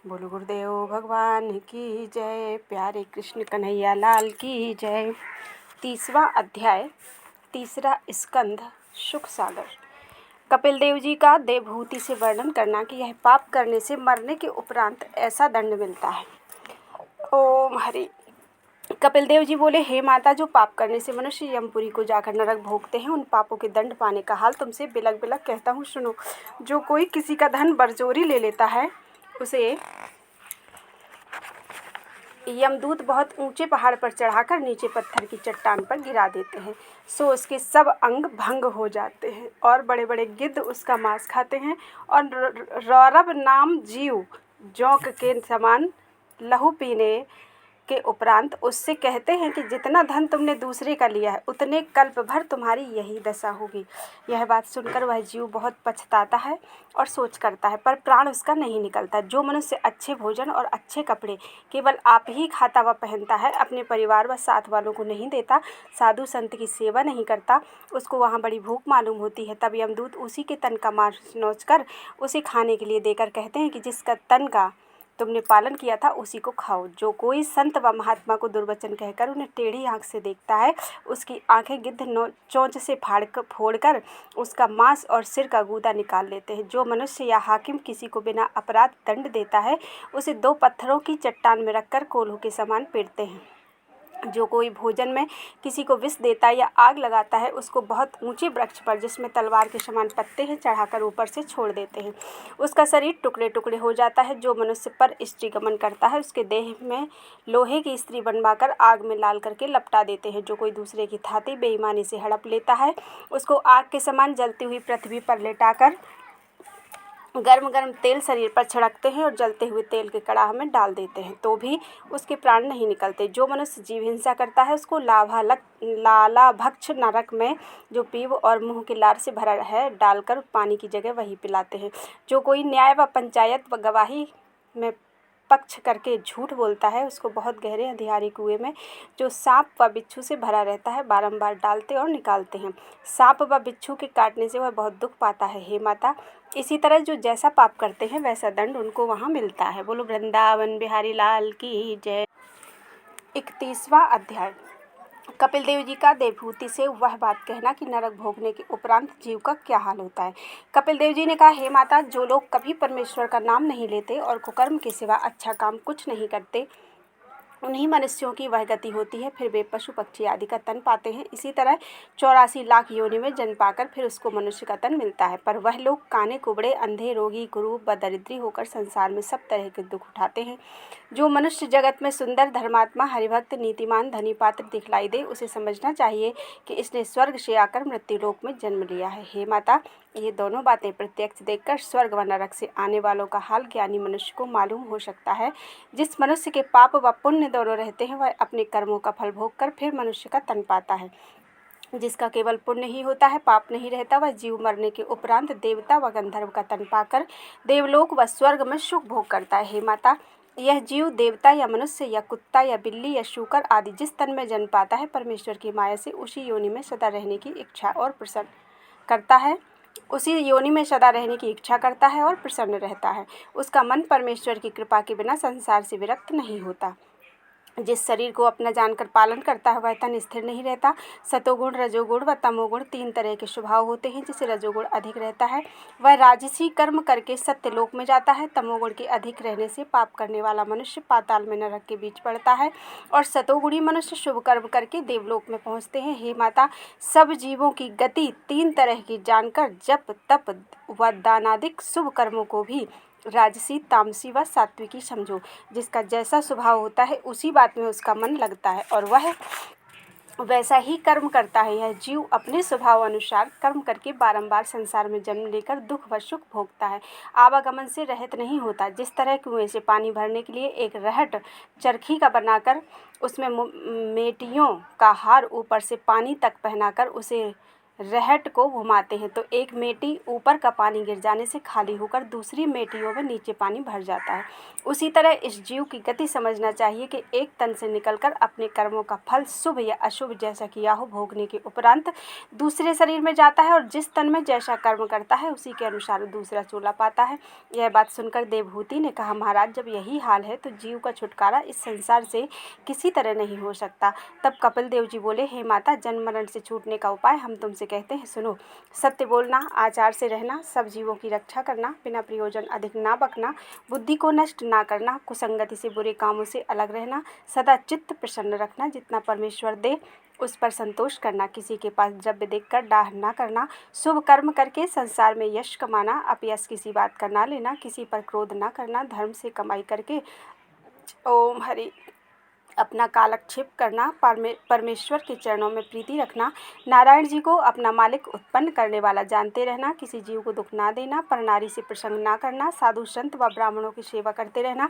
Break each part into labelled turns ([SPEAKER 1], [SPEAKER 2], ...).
[SPEAKER 1] बोलो गुरुदेव भगवान की जय। प्यारे कृष्ण कन्हैया लाल की जय। 30वां अध्याय, तीसरा स्कंध, सुख सागर। कपिल देव जी का देवभूति से वर्णन करना कि यह पाप करने से मरने के उपरांत ऐसा दंड मिलता है। ओम हरि। कपिल देव जी बोले, हे माता, जो पाप करने से मनुष्य यमपुरी को जाकर नरक भोगते हैं, उन पापों के दंड पाने का हाल तुमसे बिलक बिलक कहता हूँ, सुनो। जो कोई किसी का धन बरजोरी ले लेता है, उसे यमदूत बहुत ऊंचे पहाड़ पर चढ़ाकर नीचे पत्थर की चट्टान पर गिरा देते हैं। सो उसके सब अंग भंग हो जाते हैं और बड़े बड़े गिद्ध उसका मांस खाते हैं। और रौरव नाम जीव जोंक के समान लहू पीने के उपरांत उससे कहते हैं कि जितना धन तुमने दूसरे का लिया है, उतने कल्प भर तुम्हारी यही दशा होगी। यह बात सुनकर वह जीव बहुत पछताता है और सोच करता है, पर प्राण उसका नहीं निकलता। जो मनुष्य अच्छे भोजन और अच्छे कपड़े केवल आप ही खाता व पहनता है, अपने परिवार व साथ वालों को नहीं देता, साधु संत की सेवा नहीं करता, उसको वहाँ बड़ी भूख मालूम होती है। तब यमदूत उसी के तन का मांस नोच कर उसे खाने के लिए देकर कहते हैं कि जिसका तन का तुमने पालन किया था, उसी को खाओ। जो कोई संत व महात्मा को दुर्वचन कहकर उन्हें टेढ़ी आंख से देखता है, उसकी आंखें गिद्ध चोंच से फोड़कर उसका मांस और सिर का गूदा निकाल लेते हैं। जो मनुष्य या हाकिम किसी को बिना अपराध दंड देता है, उसे 2 पत्थरों की चट्टान में रखकर कोल्हू के समान पीटते हैं। जो कोई भोजन में किसी को विष देता या आग लगाता है, उसको बहुत ऊंचे वृक्ष पर, जिसमें तलवार के समान पत्ते हैं, चढ़ाकर ऊपर से छोड़ देते हैं। उसका शरीर टुकड़े टुकड़े हो जाता है। जो मनुष्य पर स्त्री गमन करता है, उसके देह में लोहे की स्त्री बनवाकर आग में लाल करके लपटा देते हैं। जो कोई दूसरे की थाती बेईमानी से हड़प लेता है, उसको आग के समान जलती हुई पृथ्वी पर लेटाकर गर्म गर्म तेल शरीर पर छिड़कते हैं और जलते हुए तेल के कड़ाह में डाल देते हैं, तो भी उसके प्राण नहीं निकलते। जो मनुष्य जीव हिंसा करता है, उसको लालाभक्ष नरक में, जो पीव और मुंह के लार से भरा है, डालकर पानी की जगह वही पिलाते हैं। जो कोई न्याय व पंचायत व गवाही में पक्ष करके झूठ बोलता है, उसको बहुत गहरे अंधियारे कुएं में, जो सांप व बिच्छू से भरा रहता है, बारंबार डालते और निकालते हैं। सांप व बिच्छू के काटने से वह बहुत दुख पाता है। हे माता, इसी तरह जो जैसा पाप करते हैं, वैसा दंड उनको वहाँ मिलता है। बोलो वृंदावन बिहारी लाल की जय। 31वां अध्याय। कपिल देव जी का देवभूति से वह बात कहना कि नरक भोगने के उपरांत जीव का क्या हाल होता है। कपिल देव जी ने कहा, हे माता, जो लोग कभी परमेश्वर का नाम नहीं लेते और कुकर्म के सिवा अच्छा काम कुछ नहीं करते, उन्हीं मनुष्यों की वह गति होती है। फिर वे पशु पक्षी आदि का तन पाते हैं। इसी तरह 84 लाख योनि में जन्म पाकर फिर उसको मनुष्य का तन मिलता है। पर वह लोग काने कुबड़े, अंधे, रोगी, कुरूप व दरिद्री होकर संसार में सब तरह के दुख उठाते हैं। जो मनुष्य जगत में सुंदर, धर्मात्मा, हरिभक्त, नीतिमान, धनी पात्र दिखलाई दे, उसे समझना चाहिए कि इसने स्वर्ग से आकर मृत्यु लोक में जन्म लिया है। हे माता, ये दोनों बातें प्रत्यक्ष देखकर स्वर्ग व नरक से आने वालों का हाल ज्ञानी मनुष्य को मालूम हो सकता है। जिस मनुष्य के पाप व पुण्य दोनों रहते हैं, वह अपने कर्मों का फल भोग कर फिर मनुष्य का तन पाता है। जिसका केवल पुण्य ही होता है, पाप नहीं रहता, वह जीव मरने के उपरांत देवता व गंधर्व का तन पाकर देवलोक व स्वर्ग में सुख भोग करता है। हे माता, यह जीव देवता या मनुष्य या कुत्ता या बिल्ली या शूकर आदि जिस तन में जन्म पाता है, परमेश्वर की माया से उसी योनि में सदा रहने की इच्छा और प्रसन्न करता है। उसी योनि में सदा रहने की इच्छा करता है और प्रसन्न रहता है। उसका मन परमेश्वर की कृपा के बिना संसार से विरक्त नहीं होता। जिस शरीर को अपना जानकर पालन करता है, वह तन स्थिर नहीं रहता। सतोगुण, रजोगुण व तमोगुण 3 तरह के स्वभाव होते हैं। जिसे रजोगुण अधिक रहता है, वह राजसी कर्म करके सत्यलोक में जाता है। तमोगुण के अधिक रहने से पाप करने वाला मनुष्य पाताल में नरक के बीच पड़ता है और सतोगुणी मनुष्य शुभ कर्म करके देवलोक में पहुँचते हैं। हे माता, सब जीवों की गति 3 तरह की जानकर जप, तप व दानादिक शुभ कर्मों को भी राजसी, तामसी व सात्विकी समझो। जिसका जैसा स्वभाव होता है, उसी बात में उसका मन लगता है और वह वैसा ही कर्म करता है। यह जीव अपने स्वभाव अनुसार कर्म करके बारंबार संसार में जन्म लेकर दुख व सुख भोगता है, आवागमन से रहित नहीं होता। जिस तरह कुएं से पानी भरने के लिए एक रहट चरखी का बनाकर उसमें मेटियों का हार ऊपर से पानी तक पहनाकर उसे रहट को घुमाते हैं तो एक मेटी ऊपर का पानी गिर जाने से खाली होकर दूसरी मेटियों में नीचे पानी भर जाता है। उसी तरह इस जीव की गति समझना चाहिए कि एक तन से निकलकर अपने कर्मों का फल शुभ या अशुभ जैसा किया हो भोगने के उपरांत दूसरे शरीर में जाता है और जिस तन में जैसा कर्म करता है उसी के अनुसार दूसरा चोला पाता है। यह बात सुनकर देवहूति ने कहा, महाराज जब यही हाल है तो जीव का छुटकारा इस संसार से किसी तरह नहीं हो सकता। तब कपिल देव जी बोले, हे माता, जन्म मरण से छूटने का उपाय हम तुमसे कहते हैं, सुनो। सत्य बोलना, आचार से रहना, सब जीवों की रक्षा करना, बिना प्रयोजन अधिक ना बकना, बुद्धि को नष्ट ना करना, कुसंगति से बुरे कामों से अलग रहना, सदा चित्त प्रसन्न रखना, जितना परमेश्वर दे उस पर संतोष करना, किसी के पास द्रव्य देखकर डाह ना करना, शुभ कर्म करके संसार में यश कमाना, अपयश किसी बात का ना लेना, किसी पर क्रोध ना करना, धर्म से कमाई करके ओम हरि अपना कालक्षेप करना, परमेश्वर के चरणों में प्रीति रखना, नारायण जी को अपना मालिक उत्पन्न करने वाला जानते रहना, किसी जीव को दुख ना देना, परनारी से प्रसंग ना करना, साधु संत व ब्राह्मणों की सेवा करते रहना,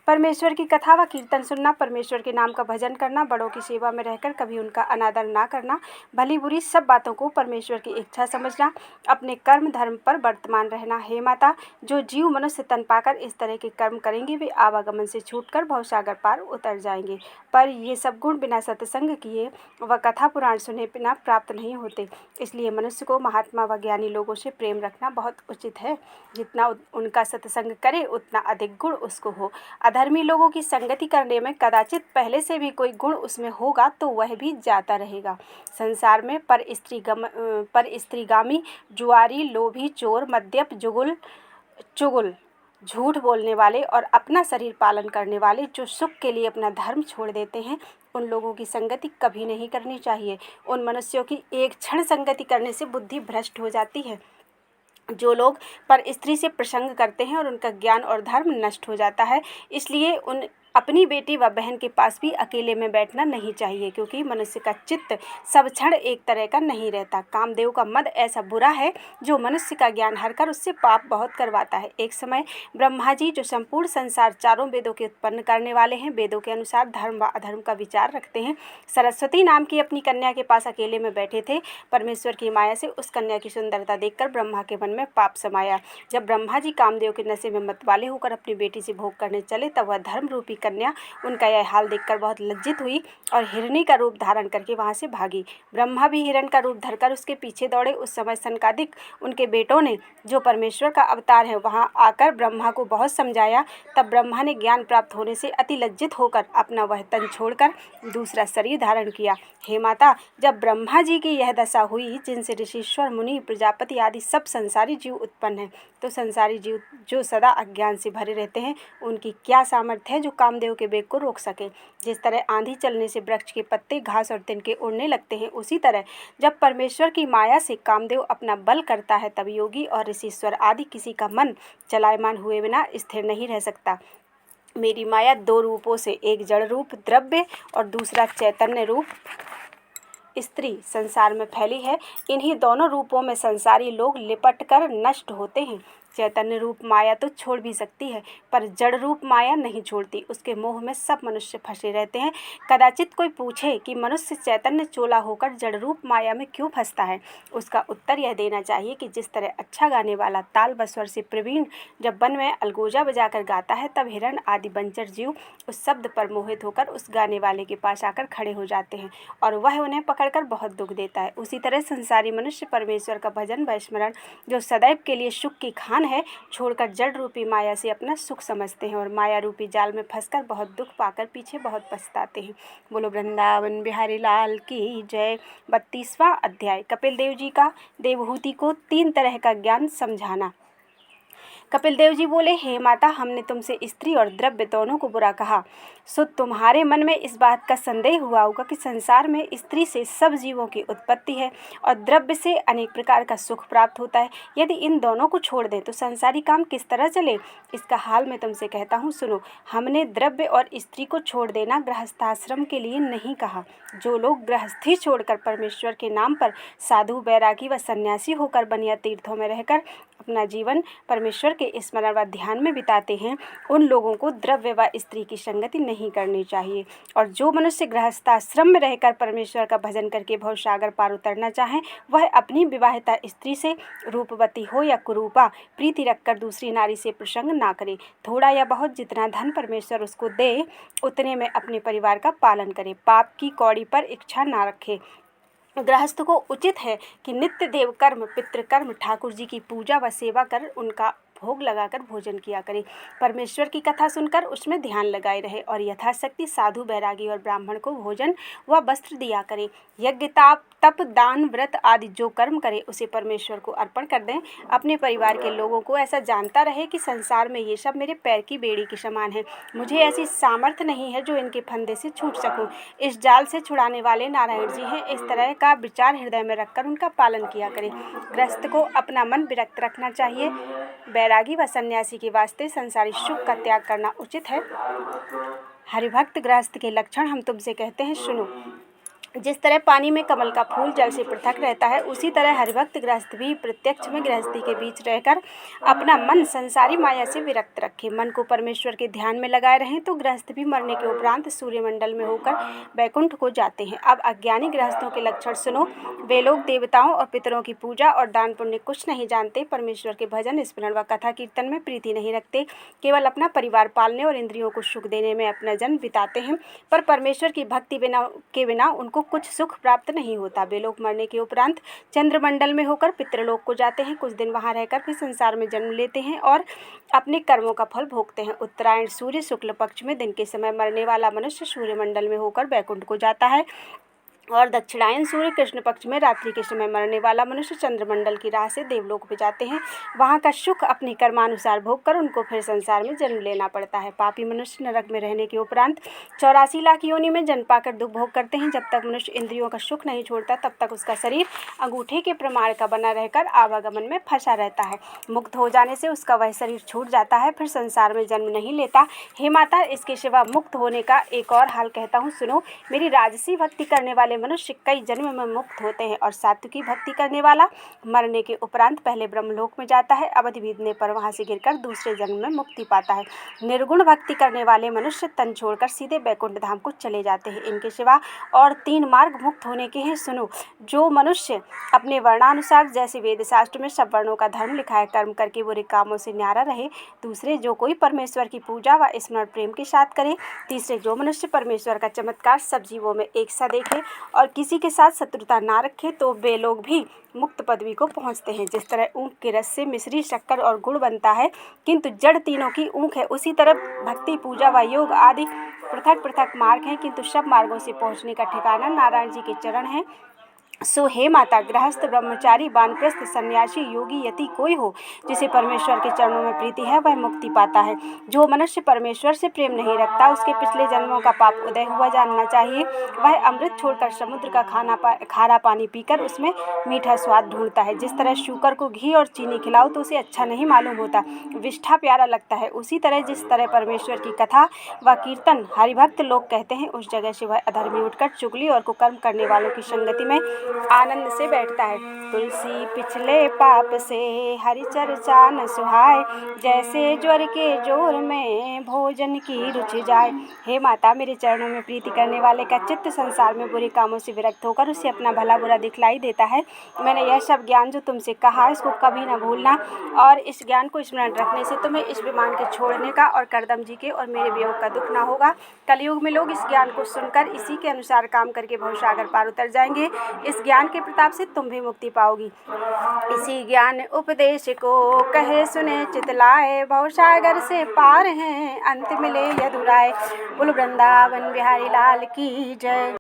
[SPEAKER 1] परमेश्वर की कथा व कीर्तन सुनना, परमेश्वर के नाम का भजन करना, बड़ों की सेवा में रहकर कभी उनका अनादर ना करना, भली बुरी सब बातों को परमेश्वर की इच्छा समझना, अपने कर्म धर्म पर वर्तमान रहना। हे माता, जो जीव मनुष्य तन पाकर इस तरह के कर्म करेंगे वे आवागमन से छूटकर भवसागर पार उतर जाएंगे, पर ये सब गुण बिना सत्संग किए व कथा पुराण सुने बिना प्राप्त नहीं होते। इसलिए मनुष्य को महात्मा व ज्ञानी लोगों से प्रेम रखना बहुत उचित है। जितना उनका सत्संग करे उतना अधिक गुण उसको हो। अधर्मी लोगों की संगति करने में कदाचित पहले से भी कोई गुण उसमें होगा तो वह भी जाता रहेगा। संसार में पर स्त्रीगामी, जुआरी, लोभी, चोर, मद्यप, चुगल, झूठ बोलने वाले और अपना शरीर पालन करने वाले, जो सुख के लिए अपना धर्म छोड़ देते हैं, उन लोगों की संगति कभी नहीं करनी चाहिए। उन मनुष्यों की एक क्षण संगति करने से बुद्धि भ्रष्ट हो जाती है। जो लोग पर स्त्री से प्रसंग करते हैं और उनका ज्ञान और धर्म नष्ट हो जाता है, इसलिए उन अपनी बेटी व बहन के पास भी अकेले में बैठना नहीं चाहिए, क्योंकि मनुष्य का चित्त सब क्षण एक तरह का नहीं रहता। कामदेव का मद ऐसा बुरा है जो मनुष्य का ज्ञान हरकर उससे पाप बहुत करवाता है। एक समय ब्रह्मा जी, जो संपूर्ण संसार चारों वेदों के उत्पन्न करने वाले हैं, वेदों के अनुसार धर्म व अधर्म का विचार रखते हैं, सरस्वती नाम की अपनी कन्या के पास अकेले में बैठे थे। परमेश्वर की माया से उस कन्या की सुंदरता देखकर ब्रह्मा के मन में पाप समाया। जब ब्रह्मा जी कामदेव के नशे में मतवाले होकर अपनी बेटी से भोग करने चले, तब वह धर्म रूपी कन्या उनका यह हाल देखकर बहुत लज्जित हुई और हिरणी का रूप धारण करके वहां से भागी। ब्रह्मा भी हिरण का रूप धरकर उसके पीछे दौड़े। उस समय सनकादिक उनके बेटों ने, जो परमेश्वर का अवतार है, वहां आकर ब्रह्मा को बहुत समझाया। तब ब्रह्मा ने ज्ञान प्राप्त होने से अति लज्जित होकर अपना वह तन छोड़कर दूसरा शरीर धारण किया। हे माता, जब ब्रह्मा जी की यह दशा हुई, जिनसे ऋषिश्वर, मुनि, प्रजापति आदि सब संसारी जीव उत्पन्न हैं, तो संसारी जीव जो सदा अज्ञान से भरे रहते हैं, उनकी क्या सामर्थ्य है जो कामदेव के वेग को रोक सके। जिस तरह आंधी चलने से वृक्ष के पत्ते, घास और तिनके उड़ने लगते हैं, उसी तरह जब परमेश्वर की माया से कामदेव अपना बल करता है, तब योगी और ऋषिश्वर आदि किसी का मन चलायमान हुए बिना स्थिर नहीं रह सकता। मेरी माया दो रूपों से, एक जड़ रूप द्रव्य और दूसरा चैतन्य रूप स्त्री संसार में फैली है। इन्हीं दोनों रूपों में संसारी लोग लिपट कर नष्ट होते हैं। चैतन्य रूप माया तो छोड़ भी सकती है, पर जड़ रूप माया नहीं छोड़ती। उसके मोह में सब मनुष्य फंसे रहते हैं। कदाचित कोई पूछे कि मनुष्य चैतन्य चोला होकर जड़ रूप माया में क्यों फंसता है। उसका उत्तर यह देना चाहिए कि जिस तरह अच्छा गाने वाला ताल व स्वर से प्रवीण जब वन में अलगोजा बजाकर गाता है, तब हिरण आदि बंचर जीव उस शब्द पर मोहित होकर उस गाने वाले के पास आकर खड़े हो जाते हैं और वह उन्हें पकड़कर बहुत दुख देता है। उसी तरह संसारी मनुष्य परमेश्वर का भजन व स्मरण, जो सदैव के लिए सुख की खान है, छोड़कर जड़ रूपी माया से अपना सुख समझते हैं और माया रूपी जाल में फंसकर बहुत दुख पाकर पीछे बहुत पछताते हैं। बोलो वृंदावन बिहारी लाल की जय। 32वां अध्याय। कपिल देव जी का देवहूति को 3 तरह का ज्ञान समझाना। कपिल देव जी बोले, हे माता, हमने तुमसे स्त्री और द्रव्य दोनों को बुरा कहा, सो तुम्हारे मन में इस बात का संदेह हुआ होगा कि संसार में स्त्री से सब जीवों की उत्पत्ति है और द्रव्य से अनेक प्रकार का सुख प्राप्त होता है। यदि इन दोनों को छोड़ दें तो संसारी काम किस तरह चले, इसका हाल मैं तुमसे कहता हूँ, सुनो। हमने द्रव्य और स्त्री को छोड़ देना गृहस्थाश्रम के लिए नहीं कहा। जो लोग गृहस्थी छोड़कर परमेश्वर के नाम पर साधु, बैरागी व सन्यासी होकर वन या तीर्थों में रहकर अपना जीवन परमेश्वर के स्मरण व ध्यान में बिताते हैं, उन लोगों को द्रव्य व स्त्री की संगति नहीं करनी चाहिए। और जो मनुष्य गृहस्थाश्रम में रहकर परमेश्वर का भजन करके भवसागर पार उतरना चाहे, वह अपनी विवाहिता स्त्री से, रूपवती हो या कुरूपा, प्रीति रखकर दूसरी नारी से प्रसंग ना करे। थोड़ा या बहुत जितना धन परमेश्वर उसको दे, उतने में अपने परिवार का पालन करे। पाप की कौड़ी पर इच्छा ना रखे। गृहस्थ को उचित है कि नित्य देव कर्म, पितृकर्म, ठाकुर जी की पूजा व सेवा कर उनका भोग लगाकर भोजन किया करे। परमेश्वर की कथा सुनकर उसमें ध्यान लगाए रहे और यथाशक्ति साधु, बैरागी और ब्राह्मण को भोजन व वस्त्र दिया करे। यज्ञ, तप, दान, व्रत आदि जो कर्म करे उसे परमेश्वर को अर्पण कर दें। अपने परिवार के लोगों को ऐसा जानता रहे कि संसार में ये सब मेरे पैर की बेड़ी के समान है। मुझे ऐसी सामर्थ्य नहीं है जो इनके फंदे से छूट सकूं। इस जाल से छुड़ाने वाले नारायण जी हैं। इस तरह का विचार हृदय में रखकर उनका पालन किया करें। गृहस्थ को अपना मन विरक्त रखना चाहिए। बैरागी व सन्यासी के वास्ते संसारी सुख का त्याग करना उचित है। हरिभक्त गृहस्थ के लक्षण हम तुमसे कहते हैं, सुनो। जिस तरह पानी में कमल का फूल जल से पृथक रहता है, उसी तरह हरिभक्त गृहस्थ भी प्रत्यक्ष में गृहस्थी के बीच रहकर अपना मन संसारी माया से विरक्त रखे। मन को परमेश्वर के ध्यान में लगाए रहें तो गृहस्थ भी मरने के उपरांत सूर्यमंडल में होकर वैकुंठ को जाते हैं। अब अज्ञानी गृहस्थों के लक्षण सुनो। वे लोग देवताओं और पितरों की पूजा और दान पुण्य कुछ नहीं जानते, परमेश्वर के भजन, स्मरण व कथा कीर्तन में प्रीति नहीं रखते, केवल अपना परिवार पालने और इंद्रियों को सुख देने में अपना जन्म बिताते हैं, पर परमेश्वर की भक्ति के बिना उनको कुछ सुख प्राप्त नहीं होता। वे लोग मरने के उपरांत चंद्रमंडल में होकर पितृलोक को जाते हैं। कुछ दिन वहां रहकर फिर संसार में जन्म लेते हैं और अपने कर्मों का फल भोगते हैं। उत्तरायण सूर्य शुक्ल पक्ष में दिन के समय मरने वाला मनुष्य सूर्यमंडल में होकर वैकुंठ को जाता है और दक्षिणायन सूर्य कृष्ण पक्ष में रात्रि के समय मरने वाला मनुष्य चंद्रमंडल की राह से देवलोक में जाते हैं। वहाँ का सुख अपने कर्मानुसार भोग कर उनको फिर संसार में जन्म लेना पड़ता है। पापी मनुष्य नरक में रहने के उपरांत 84 लाख योनि में जन्म पाकर दुख भोग करते हैं। जब तक मनुष्य इंद्रियों का सुख नहीं छोड़ता, तब तक उसका शरीर अंगूठे के प्रमाण का बना रहकर आवागमन में फंसा रहता है। मुक्त हो जाने से उसका वह शरीर छूट जाता है, फिर संसार में जन्म नहीं लेता। हे माता, इसके सिवा मुक्त होने का एक और हाल कहता हूँ, सुनो। मेरी राजसी भक्ति करने वाले मनुष्य कई जन्म में मुक्त होते हैं और सात्विकी भक्ति करने वाला मरने के उपरांत पहले ब्रह्मलोक में जाता है, अवधि बीतने पर वहां से गिरकर दूसरे जन्म में मुक्ति पाता है। निर्गुण भक्ति करने वाले मनुष्य तन छोड़कर सीधे वैकुंठ धाम को चले जाते हैं। इनके सिवा और 3 मार्ग मुक्त होने के हैं, सुनो। जो मनुष्य अपने वर्णानुसार, जैसे वेद शास्त्र में सब वर्णों का धर्म लिखा है, कर्म करके बुरे कामों से न्यारा रहे। दूसरे, जो कोई परमेश्वर की पूजा व स्मरण प्रेम के साथ करे। तीसरे, जो मनुष्य परमेश्वर का चमत्कार सब जीवों में एक सा देखे और किसी के साथ शत्रुता ना रखे, तो वे लोग भी मुक्त पदवी को पहुंचते हैं। जिस तरह ऊख के रस से मिश्री, शक्कर और गुड़ बनता है, किंतु जड़ तीनों की ऊख है, उसी तरह भक्ति, पूजा व योग आदि पृथक पृथक मार्ग हैं, किंतु सब मार्गों से पहुंचने का ठिकाना नारायण जी के चरण है। सो हे माता, गृहस्थ, ब्रह्मचारी, वानप्रस्थ, सन्यासी, योगी, यति कोई हो जिसे परमेश्वर के चरणों में प्रीति है, वह मुक्ति पाता है। जो मनुष्य परमेश्वर से प्रेम नहीं रखता, उसके पिछले जन्मों का पाप उदय हुआ जानना चाहिए। वह अमृत छोड़कर समुद्र का खारा पानी पीकर उसमें मीठा स्वाद ढूंढता है। जिस तरह शूकर को घी और चीनी खिलाओ तो उसे अच्छा नहीं मालूम होता, विष्ठा प्यारा लगता है, उसी तरह जिस तरह परमेश्वर की कथा व कीर्तन हरिभक्त लोग कहते हैं, उस जगह से वह अधर्मी उठकर चुगली और कुकर्म करने वालों की संगति में आनंद से बैठता है। तुलसी पिछले पाप से हरि चर्चा न सुहाए, जैसे ज्वर के जोर में भोजन की रुचि जाए। हे माता, मेरे चरणों में प्रीति करने वाले का चित्त संसार में बुरे कामों से विरक्त होकर उसे अपना भला बुरा दिखलाई देता है। मैंने यह सब ज्ञान जो तुमसे कहा, इसको कभी न भूलना, और इस ज्ञान को स्मरण रखने से तुम्हें इस विमान के छोड़ने का और करदम जी के और मेरे वियोग का दुख न होगा। कलयुग में लोग इस ज्ञान को सुनकर इसी के अनुसार काम करके भवसागर पार उतर जाएंगे। इस ज्ञान के प्रताप से तुम भी मुक्ति पाओगी। इसी ज्ञान उपदेश को कहे सुने चितलाए, भवसागर से पार हैं अंत मिले यदुराय। बोल वृंदावन बिहारी लाल की जय।